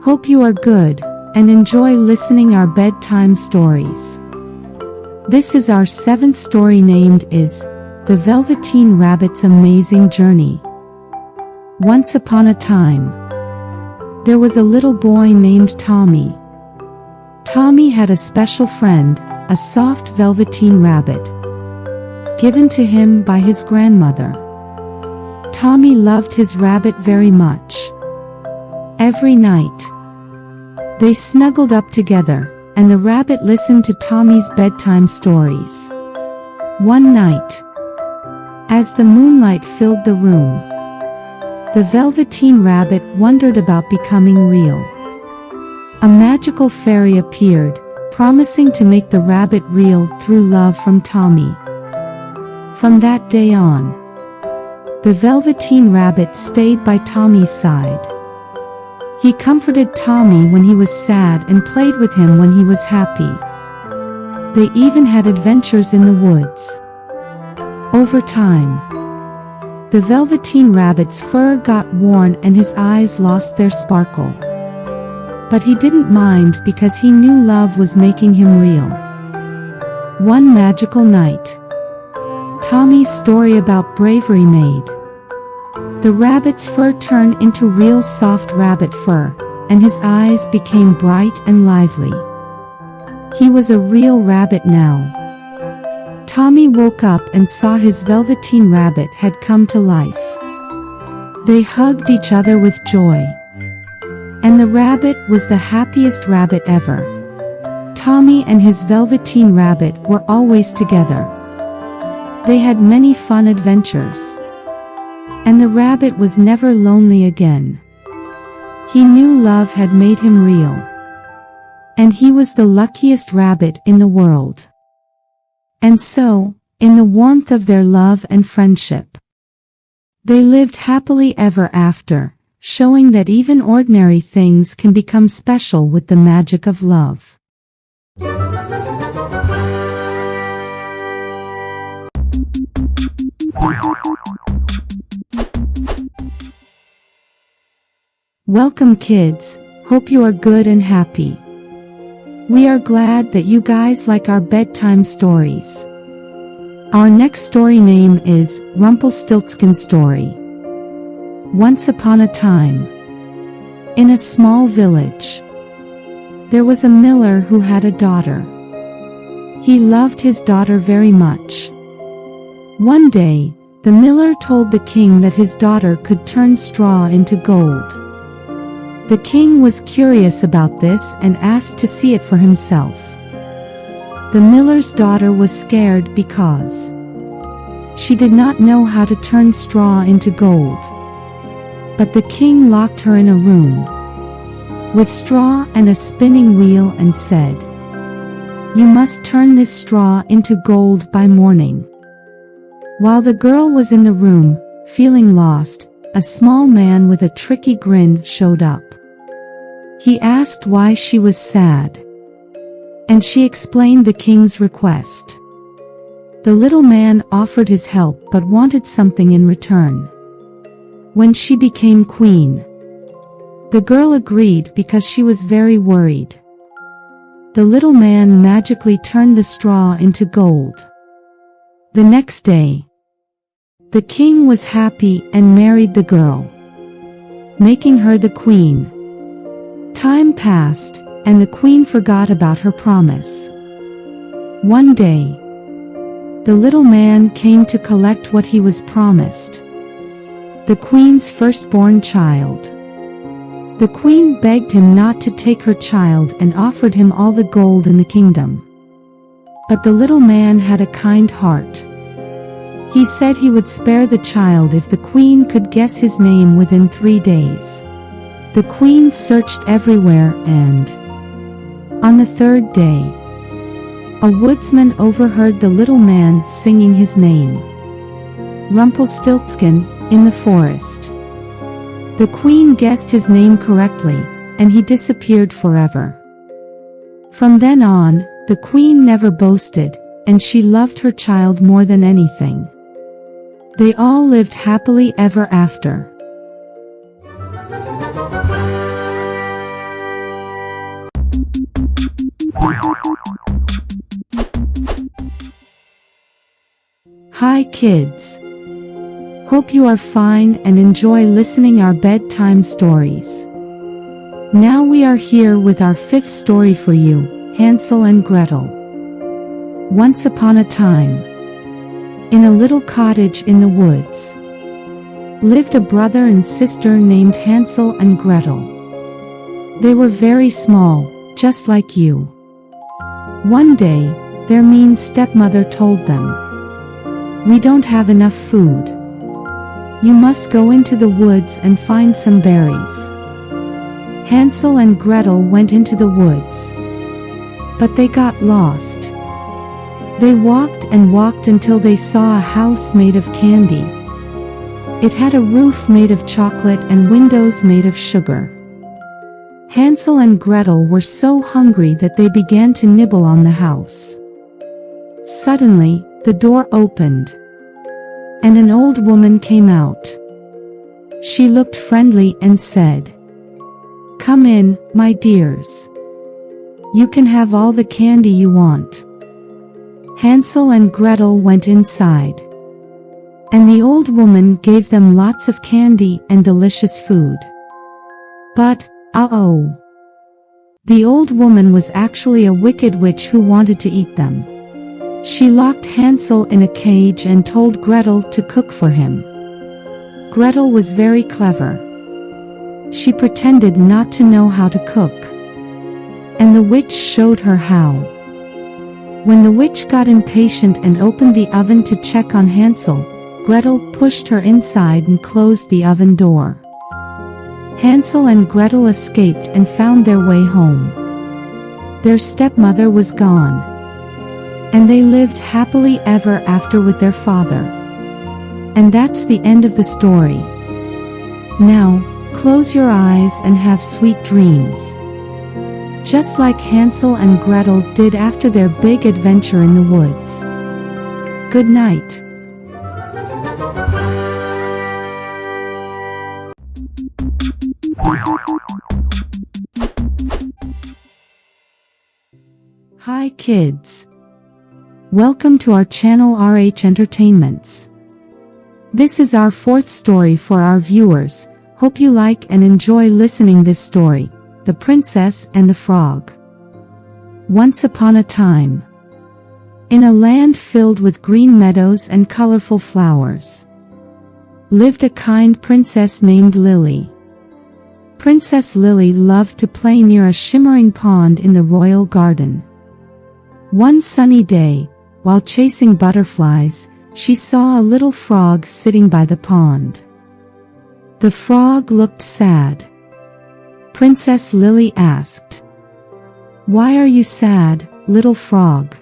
Hope you are good and enjoy listening our bedtime stories. This is our 7th story named The Velvetine Rabbit's Amazing Journey. Once upon a time, there was a little boy named Tommy. Tommy had a special friend, a soft velveteen rabbit, given to him by his grandmother. Tommy loved his rabbit very much. Every night, they snuggled up together, and the rabbit listened to Tommy's bedtime stories. One night, as the moonlight filled the room, the Velveteen Rabbit wondered about becoming real. A magical fairy appeared, promising to make the rabbit real through love from Tommy. From that day on, the Velveteen Rabbit stayed by Tommy's side. He comforted Tommy when he was sad and played with him when he was happy. They even had adventures in the woods. Over time, the Velveteen Rabbit's fur got worn and his eyes lost their sparkle. But he didn't mind because he knew love was making him real. One magical night, Tommy's story about bravery made. The rabbit's fur turned into real soft rabbit fur, and his eyes became bright and lively. He was a real rabbit now. Tommy woke up and saw his Velveteen Rabbit had come to life. They hugged each other with joy. And the rabbit was the happiest rabbit ever. Tommy and his Velveteen Rabbit were always together. They had many fun adventures. And the rabbit was never lonely again. He knew love had made him real. And he was the luckiest rabbit in the world. And so, in the warmth of their love and friendship. They lived happily ever after, showing that even ordinary things can become special with the magic of love. Welcome kids, hope you are good and happy. We are glad that you guys like our bedtime stories. Our next story name is Rumple Stilinski Story. Once upon a time, in a small village, there was a miller who had a daughter. He loved his daughter very much. One day, the miller told the king that his daughter could turn straw into gold. The king was curious about this and asked to see it for himself. The miller's daughter was scared because she did not know how to turn straw into gold. But the king locked her in a room with straw and a spinning wheel and said, "You must turn this straw into gold by morning." While the girl was in the room, feeling lost, a small man with a tricky grin showed up. He asked why she was sad, and she explained the king's request. The little man offered his help but wanted something in return. When she became queen, the girl agreed because she was very worried. The little man magically turned the straw into gold. The next day, the king was happy and married the girl, making her the queen. Time passed, and the queen forgot about her promise. One day, the little man came to collect what he was promised: the queen's firstborn child. The queen begged him not to take her child and offered him all the gold in the kingdom. But the little man had a kind heart. He said he would spare the child if the queen could guess his name within 3 days. The queen searched everywhere and, on the 3rd day, a woodsman overheard the little man singing his name, Rumple Stilinski, in the forest. The queen guessed his name correctly, and he disappeared forever. From then on, the queen never boasted, and she loved her child more than anything. They all lived happily ever after. Hi kids. Hope you are fine and enjoy listening our bedtime stories. Now we are here with our 5th story for you, Hansel and Gretel. Once upon a time, in a little cottage in the woods, lived a brother and sister named Hansel and Gretel. They were very small, just like you. One day, their mean stepmother told them, "We don't have enough food. You must go into the woods and find some berries." Hansel and Gretel went into the woods, but they got lost. They walked and walked until they saw a house made of candy. It had a roof made of chocolate and windows made of sugar. Hansel and Gretel were so hungry that they began to nibble on the house. Suddenly, the door opened, and an old woman came out. She looked friendly and said, "Come in, my dears. You can have all the candy you want." Hansel and Gretel went inside, and the old woman gave them lots of candy and delicious food. But, uh-oh, the old woman was actually a wicked witch who wanted to eat them. She locked Hansel in a cage and told Gretel to cook for him. Gretel was very clever. She pretended not to know how to cook, and the witch showed her how. When the witch got impatient and opened the oven to check on Hansel, Gretel pushed her inside and closed the oven door. Hansel and Gretel escaped and found their way home. Their stepmother was gone, And they lived happily ever after with their father. And that's the end of the story. Now, close your eyes and have sweet dreams. Just like Hansel and Gretel did after their big adventure in the woods. Good night. Hi kids. Welcome to our channel RHEntertainments. This is our fourth story for our viewers. Hope you like and enjoy listening this story, The Princess and the Frog. Once upon a time, in a land filled with green meadows and colorful flowers, lived a kind princess named Lily. Princess Lily loved to play near a shimmering pond in the royal garden. One sunny day, while chasing butterflies, she saw a little frog sitting by the pond. The frog looked sad. Princess Lily asked, "Why are you sad, little frog?"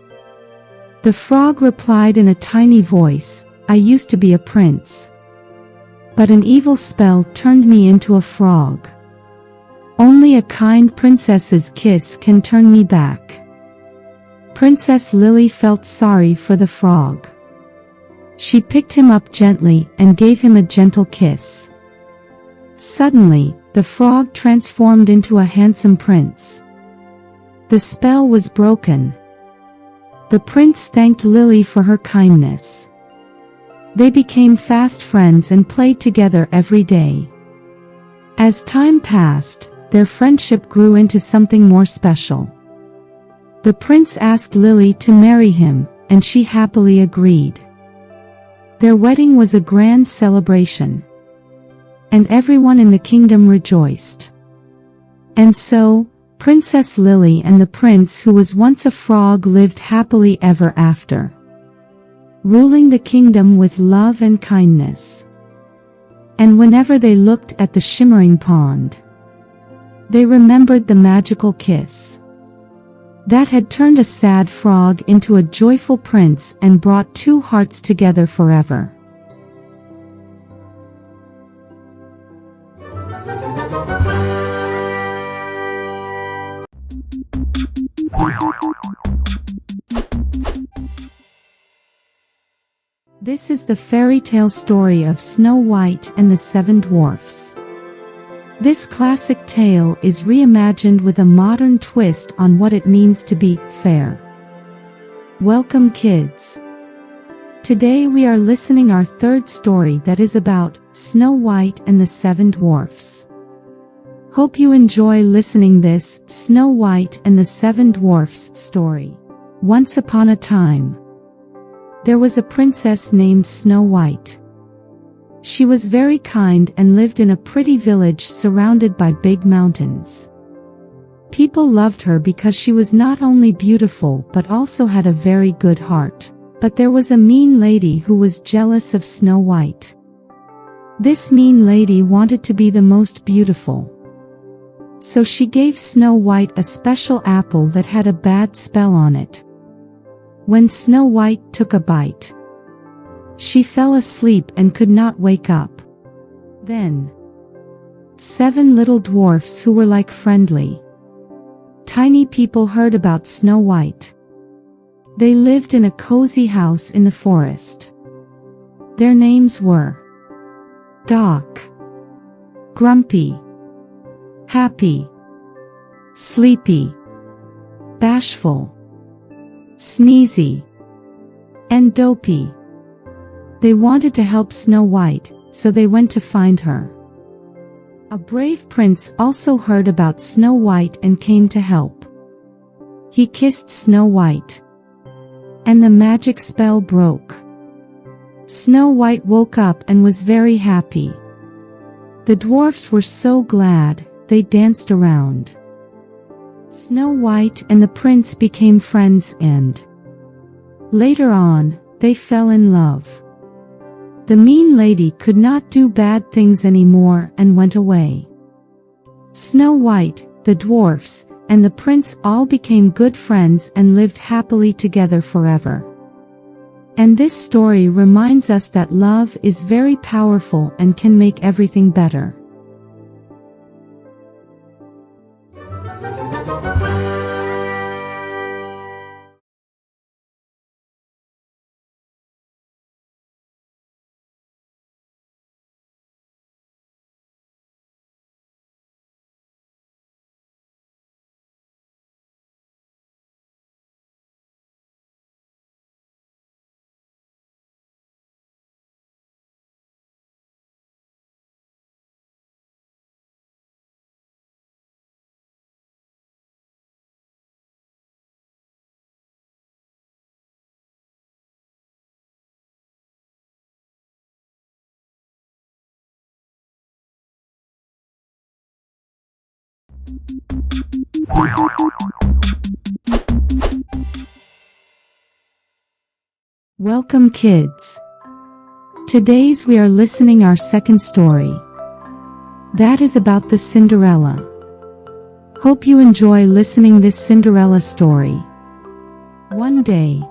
The frog replied in a tiny voice, "I used to be a prince. But an evil spell turned me into a frog. Only a kind princess's kiss can turn me back." Princess Lily felt sorry for the frog. She picked him up gently and gave him a gentle kiss. Suddenly, the frog transformed into a handsome prince. The spell was broken. The prince thanked Lily for her kindness. They became fast friends and played together every day. As time passed, their friendship grew into something more special. The prince asked Lily to marry him, and she happily agreed. Their wedding was a grand celebration, and everyone in the kingdom rejoiced. And so, Princess Lily and the prince who was once a frog lived happily ever after, ruling the kingdom with love and kindness. And whenever they looked at the shimmering pond, they remembered the magical kiss that had turned a sad frog into a joyful prince and brought two hearts together forever. This is the fairy tale story of Snow White and the Seven Dwarfs. This classic tale is reimagined with a modern twist on what it means to be fair. Welcome kids. Today we are listening our third story that is about Snow White and the Seven Dwarfs. Hope you enjoy listening this Snow White and the Seven Dwarfs story. Once upon a time, there was a princess named Snow White. She was very kind and lived in a pretty village surrounded by big mountains. People loved her because she was not only beautiful but also had a very good heart. But there was a mean lady who was jealous of Snow White. This mean lady wanted to be the most beautiful. So she gave Snow White a special apple that had a bad spell on it. When Snow White took a bite, she fell asleep and could not wake up. Then, 7 little dwarfs who were like friendly, tiny people heard about Snow White. They lived in a cozy house in the forest. Their names were Doc, Grumpy, Happy, Sleepy, Bashful, Sneezy, and Dopey. They wanted to help Snow White, so they went to find her. A brave prince also heard about Snow White and came to help. He kissed Snow White, and the magic spell broke. Snow White woke up and was very happy. The dwarfs were so glad, they danced around. Snow White and the prince became friends and, later on, they fell in love. The mean lady could not do bad things anymore and went away. Snow White, the dwarfs, and the prince all became good friends and lived happily together forever. And this story reminds us that love is very powerful and can make everything better. Welcome kids. Today's we are listening our second story. That is about the Cinderella. Hope you enjoy listening this Cinderella story. One day,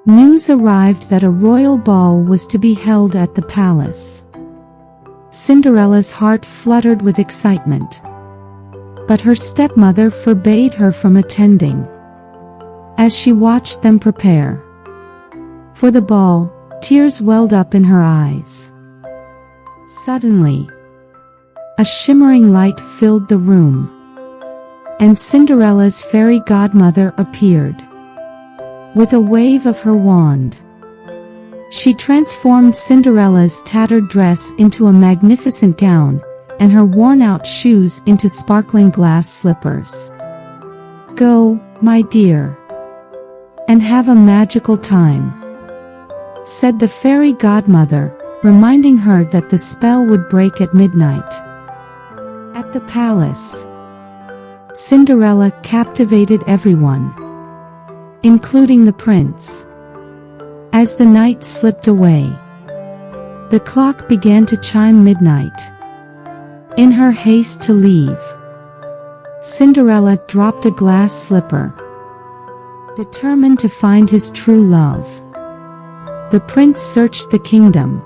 news arrived that a royal ball was to be held at the palace. Cinderella's heart fluttered with excitement, but her stepmother forbade her from attending. As she watched them prepare for the ball, tears welled up in her eyes. Suddenly, a shimmering light filled the room, and Cinderella's fairy godmother appeared. With a wave of her wand, she transformed Cinderella's tattered dress into a magnificent gown, and her worn-out shoes into sparkling glass slippers. "Go, my dear, and have a magical time," said the fairy godmother, reminding her that the spell would break at midnight. At the palace, Cinderella captivated everyone, including the prince. As the night slipped away, the clock began to chime midnight. In her haste to leave, Cinderella dropped a glass slipper, determined to find his true love. The prince searched the kingdom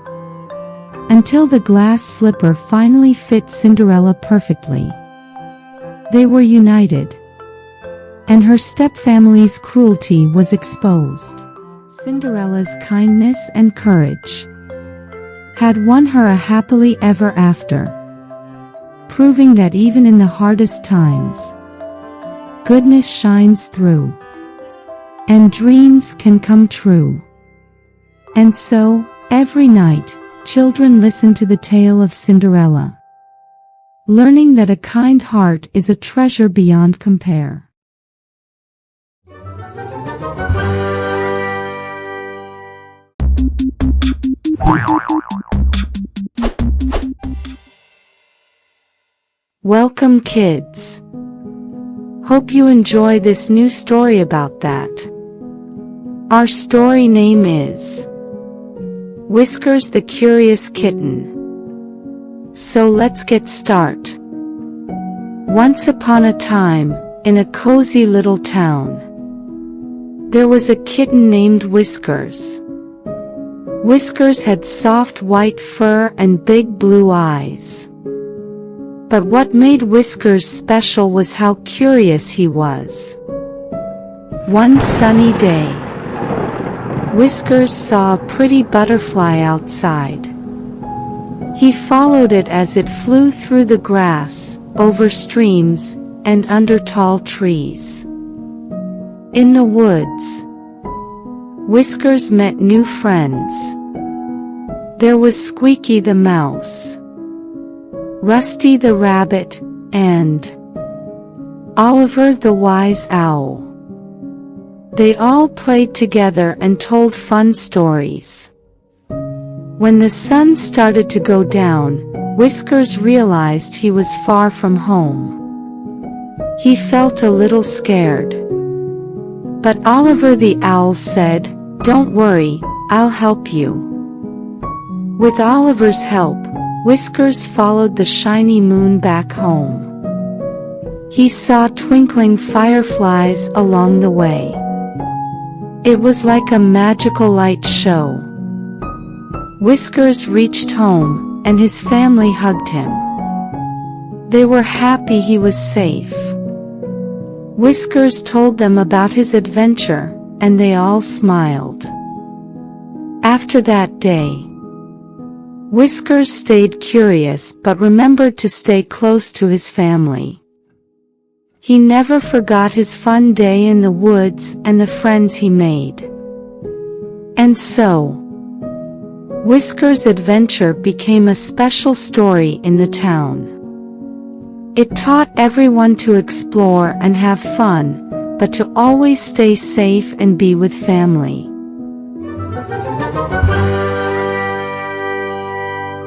until the glass slipper finally fit Cinderella perfectly. They were united, and her stepfamily's cruelty was exposed. Cinderella's kindness and courage had won her a happily ever after, proving that even in the hardest times, goodness shines through, and dreams can come true. And so, every night, children listen to the tale of Cinderella, learning that a kind heart is a treasure beyond compare. Welcome kids. Hope you enjoy this new story about that. Our story name is Whiskers the Curious Kitten. So let's get started. Once upon a time, in a cozy little town, there was a kitten named Whiskers. Whiskers had soft white fur and big blue eyes. But what made Whiskers special was how curious he was. One sunny day, Whiskers saw a pretty butterfly outside. He followed it as it flew through the grass, over streams, and under tall trees. In the woods, Whiskers met new friends. There was Squeaky the mouse, Rusty the rabbit, and Oliver the wise owl. They all played together and told fun stories. When the sun started to go down, Whiskers realized he was far from home. He felt a little scared. But Oliver the owl said, "Don't worry, I'll help you." With Oliver's help, Whiskers followed the shiny moon back home. he saw twinkling fireflies along the way. It was like a magical light show. Whiskers reached home, and his family hugged him. They were happy he was safe. Whiskers told them about his adventure, and they all smiled. After that day, Whiskers stayed curious but remembered to stay close to his family. He never forgot his fun day in the woods and the friends he made. And so, Whiskers' adventure became a special story in the town. It taught everyone to explore and have fun, but to always stay safe and be with family.